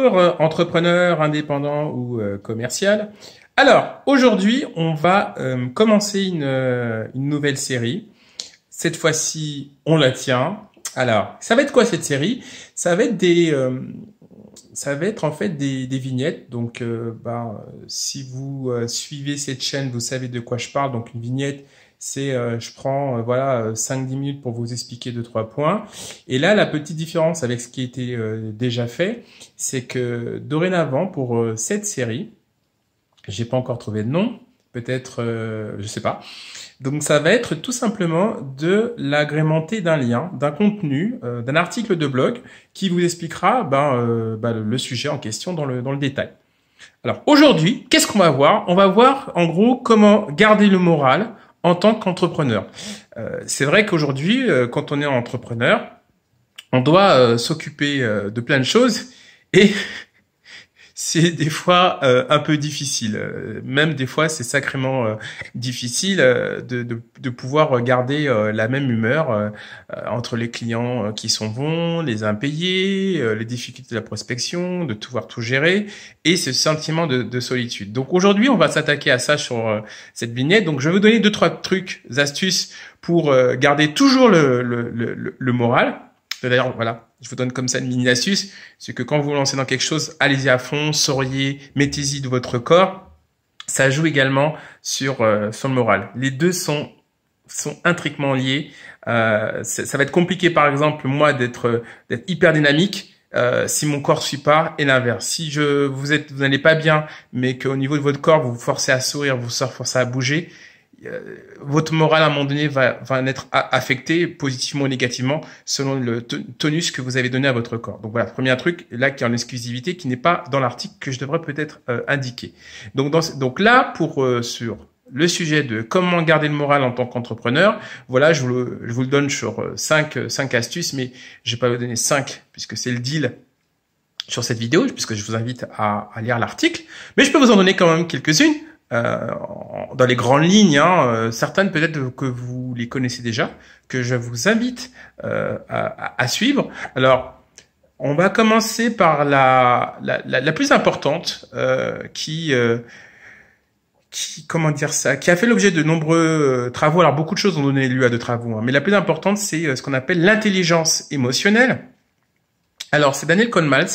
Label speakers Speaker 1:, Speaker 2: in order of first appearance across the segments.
Speaker 1: Bonjour, entrepreneur indépendant ou commercial. Alors, aujourd'hui, on va commencer une nouvelle série. Cette fois-ci, on la tient. Alors, ça va être quoi cette série? Ça va être en fait des vignettes. Donc, si vous suivez cette chaîne, vous savez de quoi je parle. Donc, une vignette, c'est je prends 5-10 minutes pour vous expliquer 2-3 points. Et là, la petite différence avec ce qui était déjà fait, c'est que dorénavant, pour cette série, j'ai pas encore trouvé de nom, peut-être, je sais pas. Donc ça va être tout simplement de l'agrémenter d'un lien, d'un contenu, d'un article de blog qui vous expliquera le sujet en question dans le détail. Alors aujourd'hui, qu'est-ce qu'on va voir? On va voir en gros comment garder le moral en tant qu'entrepreneur. C'est vrai qu'aujourd'hui, quand on est entrepreneur, on doit s'occuper de plein de choses et c'est des fois un peu difficile. Même des fois, c'est sacrément difficile de pouvoir garder la même humeur entre les clients qui sont bons, les impayés, les difficultés de la prospection, de pouvoir tout gérer et ce sentiment de solitude. Donc aujourd'hui, on va s'attaquer à ça sur cette vignette. Donc je vais vous donner 2-3 trucs, astuces pour garder toujours le moral. D'ailleurs, voilà, je vous donne comme ça une mini astuce, c'est que quand vous vous lancez dans quelque chose, allez-y à fond, souriez, mettez-y de votre corps. Ça joue également sur le moral. Les deux sont intriquement liés. Ça va être compliqué, par exemple, moi, d'être hyper dynamique si mon corps suit pas, et l'inverse. Si vous n'allez pas bien, mais qu'au niveau de votre corps, vous vous forcez à sourire, vous vous forcez à bouger, votre morale à un moment donné va être affecté positivement ou négativement selon le tonus que vous avez donné à votre corps. Donc voilà, premier truc là qui est en exclusivité, qui n'est pas dans l'article que je devrais peut-être indiquer. Donc là sur le sujet de comment garder le moral en tant qu'entrepreneur, voilà, je vous le donne sur 5 astuces, mais je vais pas vous donner 5 puisque c'est le deal sur cette vidéo, puisque je vous invite à lire l'article, mais je peux vous en donner quand même quelques-unes. Dans les grandes lignes, certaines peut-être que vous les connaissez déjà, que je vous invite à suivre. Alors, on va commencer par la plus importante, qui a fait l'objet de nombreux travaux. Alors, beaucoup de choses ont donné lieu à de travaux, mais la plus importante, c'est ce qu'on appelle l'intelligence émotionnelle. Alors, c'est Daniel Kahneman,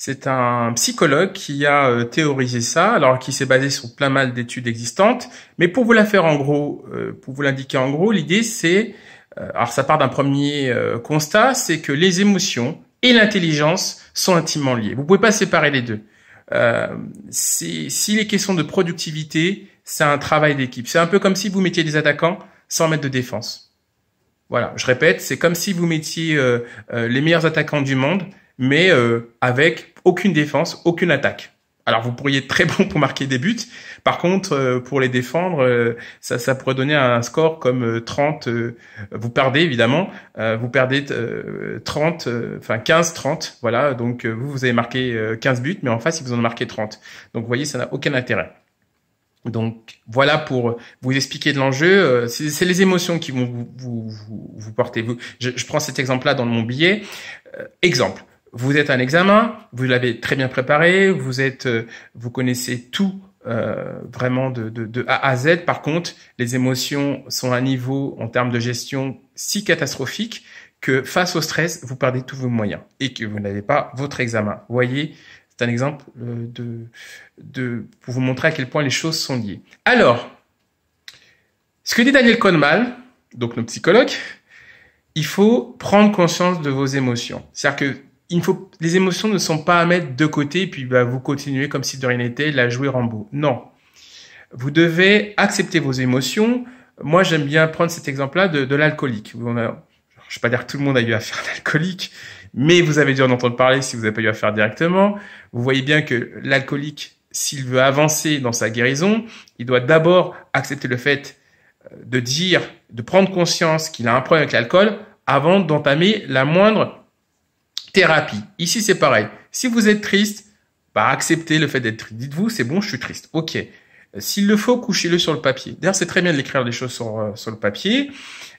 Speaker 1: c'est un psychologue qui a théorisé ça, alors qui s'est basé sur plein mal d'études existantes. Mais pour vous la faire en gros, pour vous l'indiquer en gros, l'idée c'est, alors ça part d'un premier constat, c'est que les émotions et l'intelligence sont intimement liées. Vous pouvez pas séparer les deux. S'il est question de productivité, c'est un travail d'équipe. C'est un peu comme si vous mettiez des attaquants sans mettre de défense. Voilà, je répète, c'est comme si vous mettiez les meilleurs attaquants du monde, mais avec aucune défense, aucune attaque. Alors vous pourriez être très bon pour marquer des buts. Par contre, pour les défendre, ça pourrait donner un score comme 30. Vous perdez évidemment. Vous perdez 15-30. Voilà. Donc vous avez marqué 15 buts, mais en face ils vous en ont marqué 30. Donc vous voyez, ça n'a aucun intérêt. Donc voilà pour vous expliquer de l'enjeu. C'est les émotions qui vont vous porter. Je prends cet exemple-là dans mon billet. Exemple. Vous êtes à un examen, vous l'avez très bien préparé, vous connaissez tout vraiment de A à Z. Par contre, les émotions sont à un niveau en termes de gestion si catastrophique que face au stress, vous perdez tous vos moyens et que vous n'avez pas votre examen. Vous voyez, c'est un exemple pour vous montrer à quel point les choses sont liées. Alors, ce que dit Daniel Kahneman, donc notre psychologue, il faut prendre conscience de vos émotions. C'est-à-dire que les émotions ne sont pas à mettre de côté, puis vous continuez comme si de rien n'était, la jouer Rambo. Non. Vous devez accepter vos émotions. Moi, j'aime bien prendre cet exemple-là de l'alcoolique. Je ne vais pas dire que tout le monde a eu affaire à l'alcoolique, mais vous avez dû en entendre parler si vous n'avez pas eu affaire directement. Vous voyez bien que l'alcoolique, s'il veut avancer dans sa guérison, il doit d'abord accepter le fait de prendre conscience qu'il a un problème avec l'alcool avant d'entamer la moindre thérapie. Ici, c'est pareil. Si vous êtes triste, acceptez le fait d'être triste. Dites-vous, c'est bon, je suis triste. Ok. S'il le faut, couchez-le sur le papier. D'ailleurs, c'est très bien d'écrire les choses sur le papier.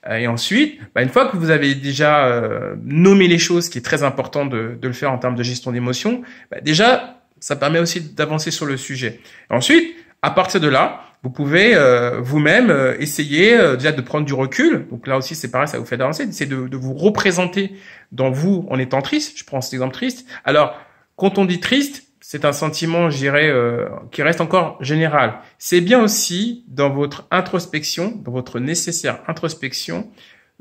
Speaker 1: Et ensuite, une fois que vous avez déjà nommé les choses, ce qui est très important de le faire en termes de gestion d'émotions, déjà, ça permet aussi d'avancer sur le sujet. Et ensuite, à partir de là, vous pouvez vous-même essayer déjà de prendre du recul. Donc là aussi, c'est pareil, ça vous fait avancer. C'est de vous représenter dans vous en étant triste. Je prends cet exemple triste. Alors, quand on dit triste, c'est un sentiment, je dirais, qui reste encore général. C'est bien aussi, dans votre introspection, dans votre nécessaire introspection,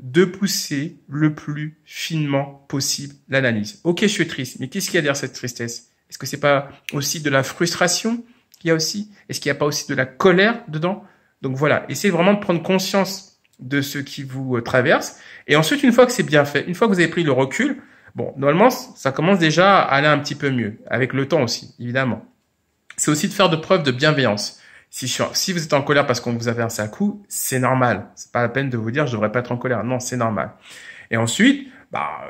Speaker 1: de pousser le plus finement possible l'analyse. Ok, je suis triste, mais qu'est-ce qu'il y a derrière cette tristesse? Est-ce que c'est pas aussi de la frustration qu'il y a aussi? Est-ce qu'il n'y a pas aussi de la colère dedans? Donc voilà, essayez vraiment de prendre conscience de ce qui vous traverse. Et ensuite, une fois que c'est bien fait, une fois que vous avez pris le recul, bon, normalement, ça commence déjà à aller un petit peu mieux, avec le temps aussi, évidemment. C'est aussi de faire de preuve de bienveillance. Si vous êtes en colère parce qu'on vous a versé un coup, c'est normal. C'est pas la peine de vous dire je devrais pas être en colère. Non, c'est normal. Et ensuite,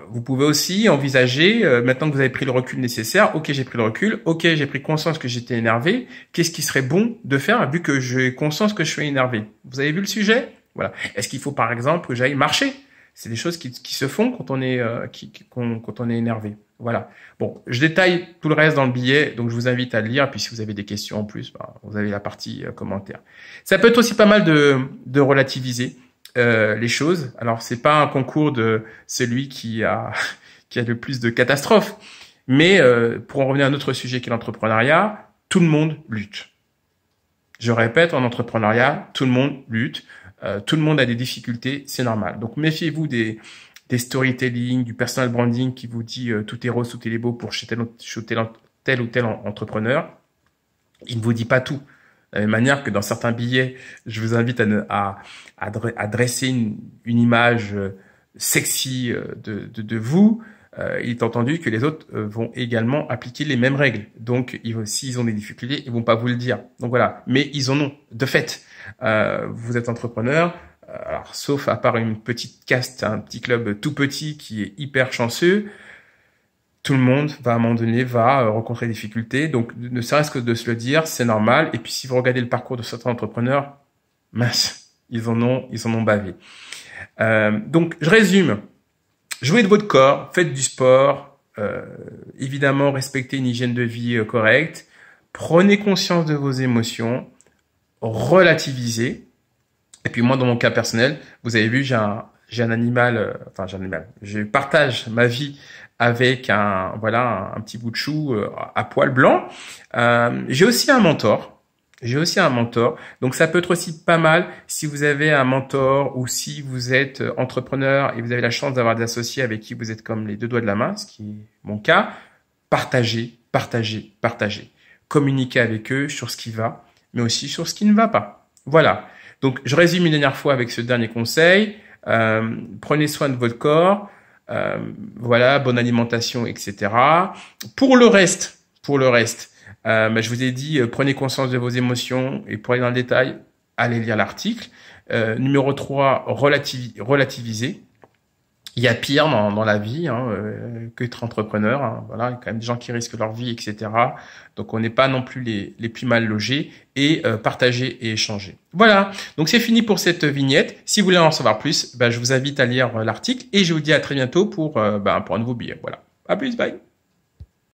Speaker 1: vous pouvez aussi envisager, maintenant que vous avez pris le recul nécessaire, ok, j'ai pris le recul, ok, j'ai pris conscience que j'étais énervé, qu'est-ce qui serait bon de faire vu que j'ai conscience que je suis énervé? Vous avez vu le sujet? Voilà. Est-ce qu'il faut par exemple que j'aille marcher? C'est des choses qui se font quand on est quand on est énervé. Voilà. Bon, je détaille tout le reste dans le billet, donc je vous invite à le lire. Puis si vous avez des questions en plus, vous avez la partie commentaires. Ça peut être aussi pas mal de relativiser les choses. Alors c'est pas un concours de celui qui a le plus de catastrophes, mais pour en revenir à un autre sujet qui est l'entrepreneuriat, tout le monde lutte. Je répète, en entrepreneuriat, tout le monde lutte. Tout le monde a des difficultés, c'est normal. Donc méfiez-vous des storytelling, du personal branding qui vous dit tout est rose, tout est beau pour chez tel ou tel entrepreneur. Il ne vous dit pas tout. De la même manière que dans certains billets, je vous invite à dresser une image sexy de vous. Il est entendu que les autres vont également appliquer les mêmes règles. Donc, s'ils ont des difficultés, ils vont pas vous le dire. Donc voilà. Mais ils en ont, de fait. Vous êtes entrepreneur, alors sauf à part une petite caste, un petit club tout petit qui est hyper chanceux, tout le monde va à un moment donné rencontrer des difficultés. Donc ne serait-ce que de se le dire, c'est normal. Et puis si vous regardez le parcours de certains entrepreneurs, mince, ils en ont bavé. Donc je résume. Jouez de votre corps, faites du sport, évidemment respectez une hygiène de vie correcte, prenez conscience de vos émotions, relativiser. Et puis moi, dans mon cas personnel, vous avez vu, j'ai un animal, je partage ma vie avec un petit bout de chou à poil blanc. J'ai aussi un mentor. Donc ça peut être aussi pas mal si vous avez un mentor ou si vous êtes entrepreneur et vous avez la chance d'avoir des associés avec qui vous êtes comme les deux doigts de la main, ce qui est mon cas. Partagez. Communiquez avec eux sur ce qui va, mais aussi sur ce qui ne va pas. Voilà. Donc, je résume une dernière fois avec ce dernier conseil. Prenez soin de votre corps. Bonne alimentation, etc. Pour le reste, je vous ai dit, prenez conscience de vos émotions et pour aller dans le détail, allez lire l'article. Numéro 3, relativiser. Il y a pire dans la vie que être entrepreneur. Voilà, il y a quand même des gens qui risquent leur vie, etc. Donc, on n'est pas non plus les plus mal logés. Et partager et échanger. Voilà, donc c'est fini pour cette vignette. Si vous voulez en savoir plus, je vous invite à lire l'article. Et je vous dis à très bientôt pour un nouveau billet. Voilà, à plus, bye.